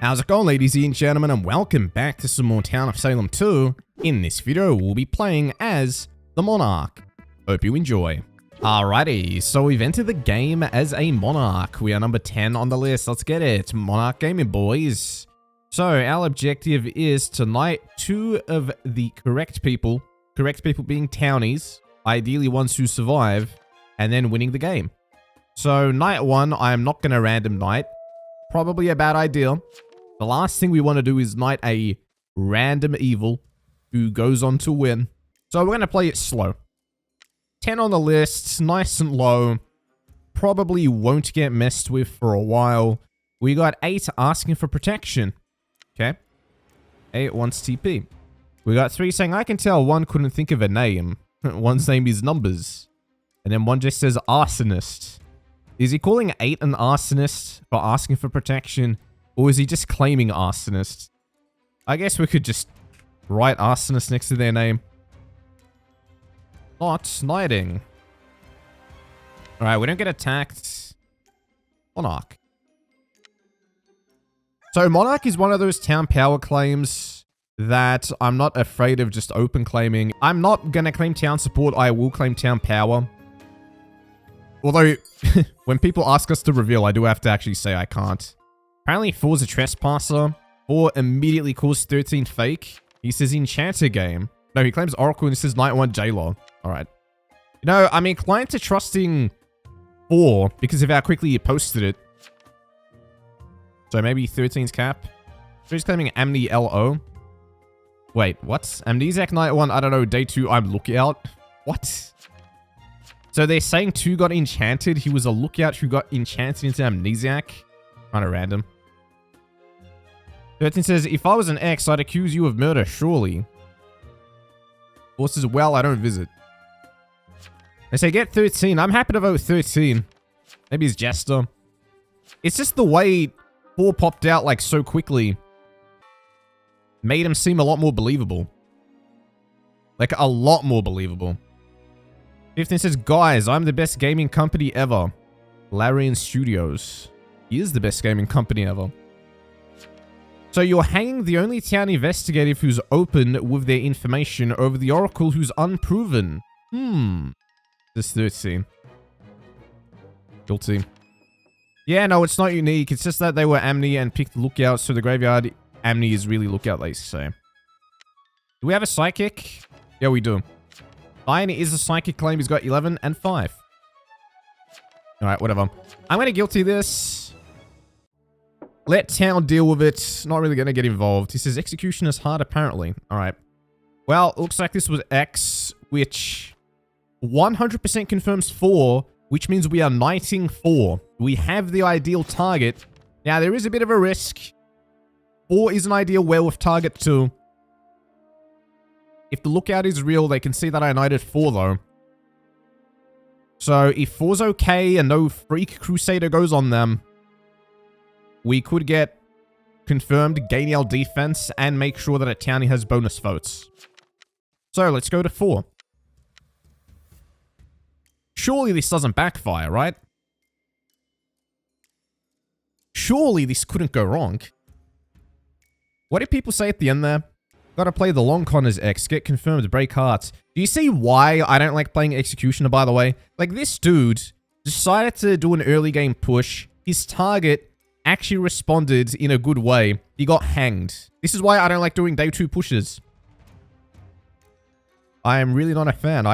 How's it going, ladies and gentlemen, and welcome back to some more Town of Salem 2. In this video, we'll be playing as the Monarch. Hope you enjoy. Alrighty, so we've entered the game as a Monarch. We are number 10 on the list. Let's get it. Monarch gaming, boys. So, our objective is to knight two of the correct people being townies, ideally ones who survive, and then winning the game. So, knight one, I am not going to random knight. Probably a bad idea. The last thing we want to do is knight a random evil who goes on to win. So we're going to play it slow. 10 on the list, nice and low. Probably won't get messed with for a while. We got 8 asking for protection. Okay. 8 wants TP. We got 3 saying, I can tell one couldn't think of a name. One's name is Numbers. And then one just says Arsonist. Is he calling 8 an arsonist for asking for protection? Or is he just claiming arsonist? I guess we could just write arsonist next to their name. Not knighting. Alright, we don't get attacked. Monarch. So Monarch is one of those town power claims that I'm not afraid of just open claiming. I'm not going to claim town support. I will claim town power. Although, when people ask us to reveal, I do have to actually say I can't. Apparently, 4's a trespasser. 4 immediately calls 13 fake. He says enchanter game. No, he claims oracle and he says knight 1 jailer. Alright. You know, I'm inclined to trusting 4 because of how quickly he posted it. So maybe 13's cap. So he's claiming Amni LO. Wait, what? Amnesiac knight 1, I don't know, day 2, I'm lookout. What? So they're saying 2 got enchanted. He was a lookout who got enchanted into Amnesiac. Kind of random. 13 says, if I was an ex, I'd accuse you of murder, surely. 4 says, well, I don't visit. They say, get 13. I'm happy to vote 13. Maybe it's Jester. It's just the way 4 popped out like so quickly. Made him seem a lot more believable. Like a lot more believable. 15 says, guys, I'm the best gaming company ever. Larian Studios. He is the best gaming company ever. So you're hanging the only town investigative who's open with their information over the oracle who's unproven. This 13. Guilty. Yeah, no, it's not unique. It's just that they were Amni and picked lookout, so the graveyard Amni is really lookout, they say. Do we have a psychic? Yeah, we do. 9 is a psychic claim. He's got 11 and 5. Alright, whatever. I'm going to guilty this. Let town deal with it. Not really going to get involved. He says execution is hard, apparently. Alright. Well, looks like this was X, which 100% confirms 4, which means we are knighting 4. We have the ideal target. Now, there is a bit of a risk. 4 is an ideal werewolf target too. If the lookout is real, they can see that I knighted 4 though. So, if 4's okay and no freak crusader goes on them, we could get confirmed, gain our defense, and make sure that a townie has bonus votes. So, let's go to 4. Surely this doesn't backfire, right? Surely this couldn't go wrong. What did people say at the end there? Gotta play the long con as X, get confirmed, break hearts. Do you see why I don't like playing Executioner, by the way? Like, this dude decided to do an early game push. His target actually responded in a good way. He got hanged. This is why I don't like doing day 2 pushes. I am really not a fan.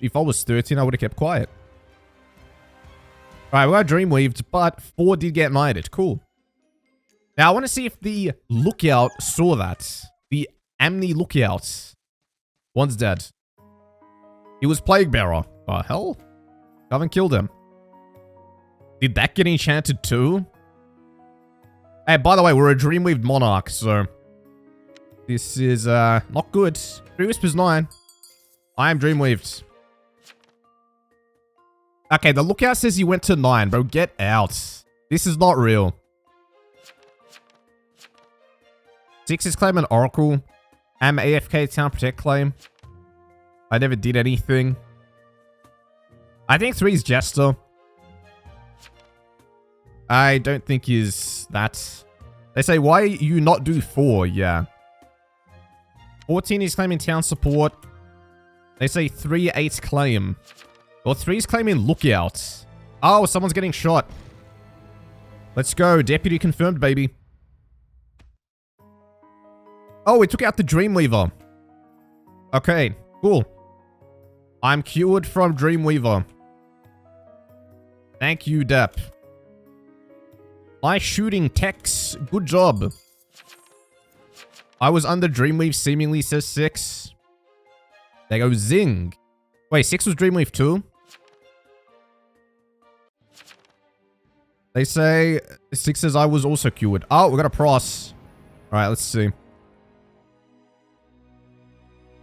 If I was 13, I would have kept quiet. Alright, we got Dreamweaved, but 4 did get knighted. Cool. Now, I want to see if the lookout saw that. The Amni lookout. One's dead. He was Plague Bearer. Oh, hell? Haven't killed him. Did that get enchanted too? Hey, by the way, we're a Dreamweaved Monarch, so this is not good. 3 Whispers 9. I am Dreamweaved. Okay, the lookout says he went to 9, bro. Get out. This is not real. 6 is claim an oracle. Am AFK town protect claim. I never did anything. I think 3 is Jester. I don't think he's that. They say, why you not do 4? Yeah. 14 is claiming town support. They say 3, 8 claim. Well, 3 is claiming lookout. Oh, someone's getting shot. Let's go. Deputy confirmed, baby. Oh, we took out the Dreamweaver. Okay, cool. I'm cured from Dreamweaver. Thank you, Dep. My shooting techs. Good job. I was under Dreamweave, seemingly, says 6. They go zing. Wait, 6 was Dreamweave too? They say 6 says I was also cured. Oh, we got a pros. Alright, let's see.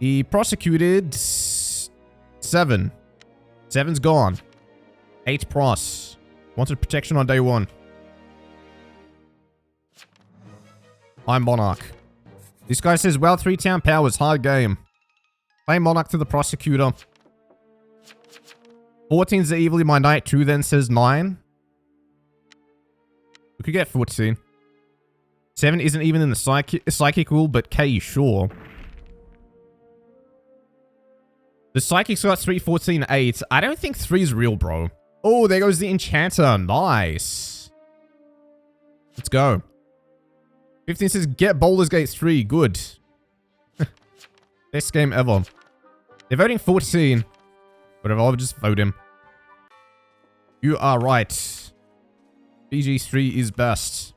He prosecuted 7. 7's gone. 8 pros. Wanted protection on day 1. I'm Monarch. This guy says, well, 3 town powers, hard game. Play Monarch to the prosecutor. 14's the evilly my knight, 2 then says 9. We could get 14. 7 isn't even in the psychic rule, but K, sure. The psychic's got 3, 14, 8. I don't think 3's real, bro. Oh, there goes the enchanter. Nice. Let's go. 15 says, get Baldur's Gate 3. Good. Best game ever. They're voting 14. Whatever, I'll just vote him. You are right. BG3 is best.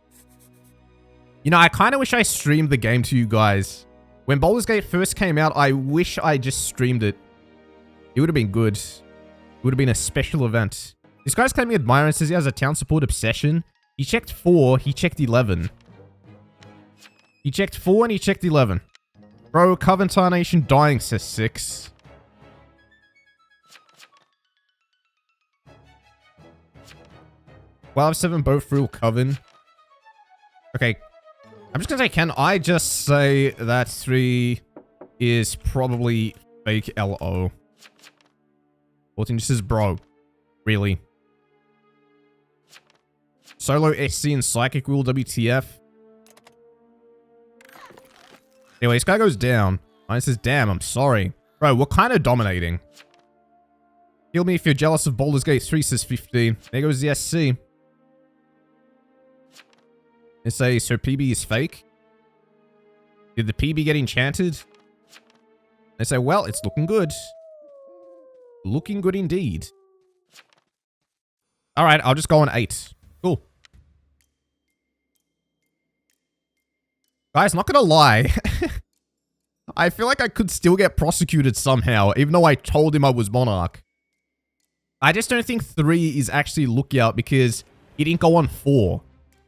You know, I kind of wish I streamed the game to you guys. When Baldur's Gate first came out, I wish I just streamed it. It would have been good. It would have been a special event. This guy's claiming admirer and says he has a town support obsession. He checked 4, he checked 11. He checked 4 and he checked 11. Bro, Coventar Nation dying, says 6. Well, 7 both real Coven. Okay. I'm just gonna say, can I just say that 3 is probably fake LO? 14 just says, bro. Really? Solo SC and Psychic Rule WTF. Anyway, this guy goes down. Mine says, damn, I'm sorry. Bro, we're kind of dominating. Kill me if you're jealous of Baldur's Gate 3, says 15. There goes the SC. They say, so PB is fake? Did the PB get enchanted? They say, well, it's looking good. Looking good indeed. Alright, I'll just go on 8. Cool. Guys, not gonna lie. I feel like I could still get prosecuted somehow, even though I told him I was Monarch. I just don't think 3 is actually lookout because he didn't go on 4.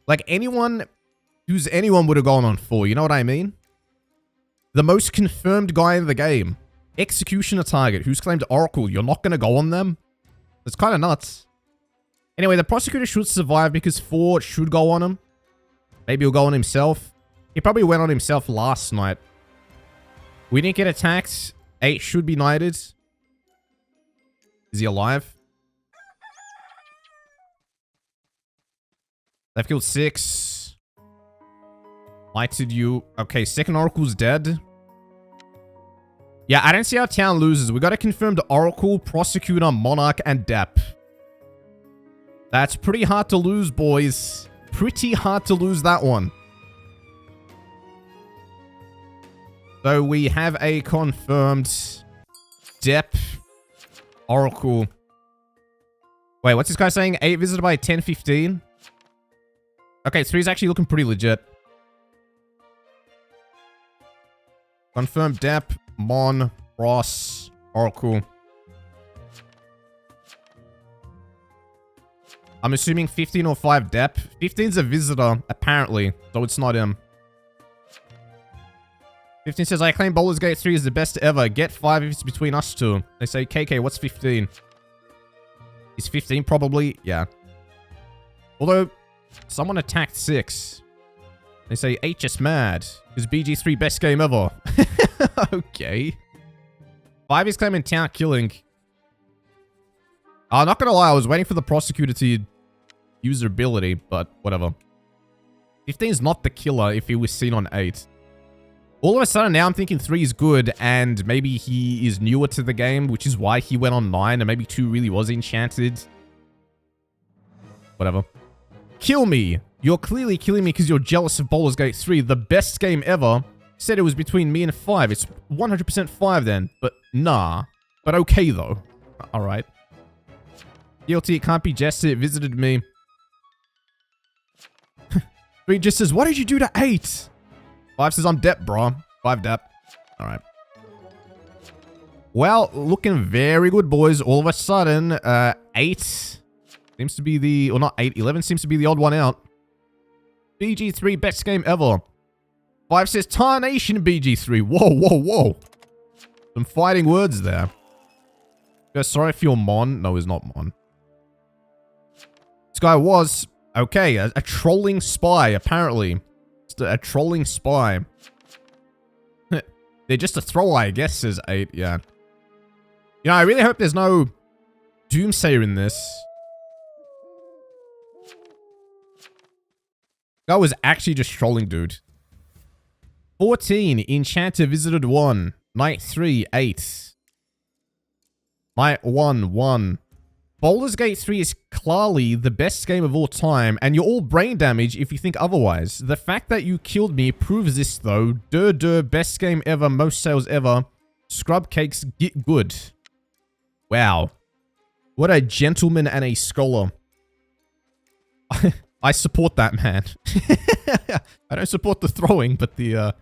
Like, anyone would have gone on 4, you know what I mean? The most confirmed guy in the game. Executioner target, who's claimed Oracle. You're not gonna go on them? It's kind of nuts. Anyway, the prosecutor should survive because 4 should go on him. Maybe he'll go on himself. He probably went on himself last night. We didn't get attacked. 8 should be knighted. Is he alive? They've killed 6. Knighted you. Okay, second Oracle's dead. Yeah, I don't see how town loses. We got to confirm the Oracle, Prosecutor, Monarch, and Dep. That's pretty hard to lose, boys. Pretty hard to lose that one. So we have a confirmed Dep, Oracle. Wait, what's this guy saying? 8 visited by 10, 15? Okay, 3 is actually looking pretty legit. Confirmed Dep, Mon, Ross, Oracle. I'm assuming 15 or 5 Dep. 15's a visitor, apparently, so it's not him. 15 says, I claim Baldur's Gate 3 is the best ever. Get 5 if it's between us two. They say, KK, what's 15? Is 15 probably? Yeah. Although, someone attacked 6. They say, HS mad. Is BG3 best game ever? Okay. 5 is claiming town killing. I'm not gonna lie, I was waiting for the prosecutor to use their ability, but whatever. 15 is not the killer if he was seen on 8. All of a sudden, now I'm thinking 3 is good, and maybe he is newer to the game, which is why he went on 9, and maybe 2 really was enchanted. Whatever. Kill me. You're clearly killing me because you're jealous of Baldur's Gate 3, the best game ever. Said it was between me and 5. It's 100% 5 then, but nah. But okay, though. Alright. Guilty, it can't be Jester, it visited me. 3 just says, what did you do to 8? 5 says, I'm depp, bro. 5 depp. Alright. Well, looking very good, boys. All of a sudden, 8 seems to be the... Or not 8, 11 seems to be the odd one out. BG3, best game ever. 5 says, Tarnation BG3. Whoa, whoa, whoa. Some fighting words there. Sorry if you're Mon. No, he's not Mon. This guy was... Okay, a trolling spy, apparently. Just a trolling spy. They're just a thrower, I guess, says 8, yeah. You know, I really hope there's no Doomsayer in this. That was actually just trolling, dude. 14, Enchanter visited 1. Night 3, 8. Night 1, 1. Baldur's Gate 3 is clearly the best game of all time, and you're all brain damage if you think otherwise. The fact that you killed me proves this, though. Best game ever, most sales ever. Scrub cakes, get good. Wow. What a gentleman and a scholar. I support that, man. I don't support the throwing, but the,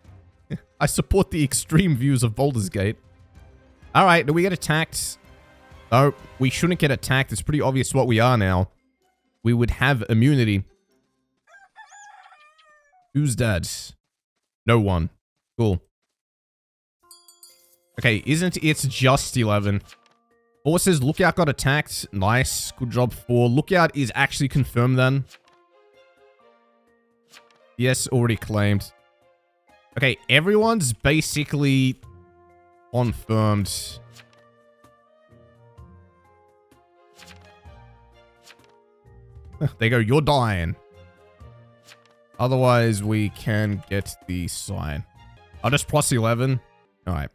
I support the extreme views of Baldur's Gate. Alright, do we get attacked? No, we shouldn't get attacked. It's pretty obvious what we are now. We would have immunity. Who's dead? No one. Cool. Okay, isn't it just 11? 4 says Lookout got attacked. Nice. Good job, 4. Lookout is actually confirmed then. Yes, already claimed. Okay, everyone's basically confirmed. They go, you're dying. Otherwise, we can get the sign. I'll just plus 11. Alright.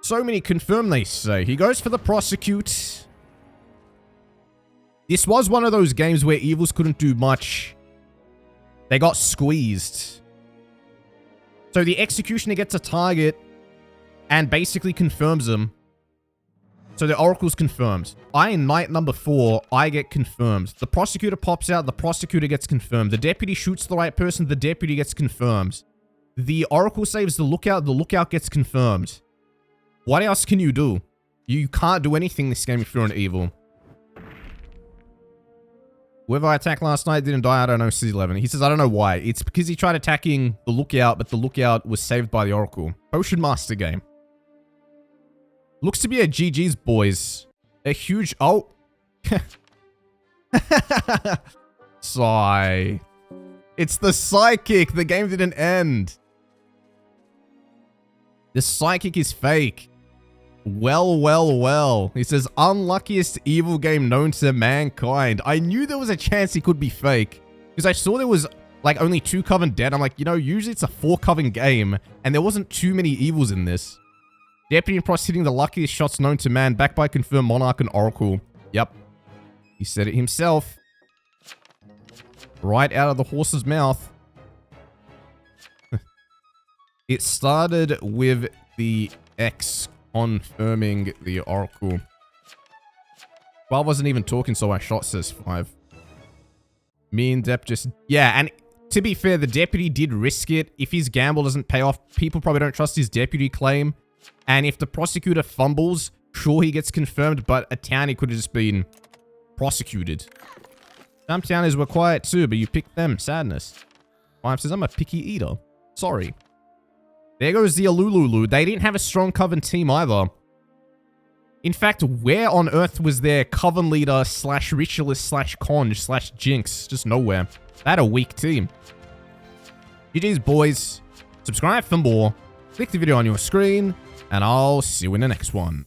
So many confirm, they say. He goes for the prosecute. This was one of those games where evils couldn't do much. They got squeezed. So the executioner gets a target and basically confirms them. So the oracle's confirmed. In night number 4, I get confirmed. The prosecutor pops out, the prosecutor gets confirmed. The deputy shoots the right person, the deputy gets confirmed. The oracle saves the lookout gets confirmed. What else can you do? You can't do anything this game if you're an evil. Whoever I attacked last night didn't die, I don't know, says 11. He says, I don't know why. It's because he tried attacking the lookout, but the lookout was saved by the oracle. Potion Master game. Looks to be a GG's, boys. A huge... Oh. Sigh. It's the psychic. The game didn't end. The psychic is fake. Well, well, well. He says, unluckiest evil game known to mankind. I knew there was a chance he could be fake. Because I saw there was, like, only 2 Coven dead. I'm like, you know, usually it's a 4 Coven game. And there wasn't too many evils in this. Deputy and Pross hitting the luckiest shots known to man, backed by confirmed Monarch and Oracle. Yep. He said it himself. Right out of the horse's mouth. It started with the X confirming the Oracle. 12 wasn't even talking, so I shot, says 5. Me and Dep just... Yeah, and to be fair, the deputy did risk it. If his gamble doesn't pay off, people probably don't trust his deputy claim. And if the prosecutor fumbles, sure, he gets confirmed, but a townie could have just been prosecuted. Some townies were quiet too, but you picked them. Sadness. 5 says, I'm a picky eater. Sorry. There goes the Alululu. They didn't have a strong Coven team either. In fact, where on earth was their Coven leader slash ritualist slash conj slash jinx? Just nowhere. They had a weak team. GG's, boys. Subscribe for more. Click the video on your screen, and I'll see you in the next one.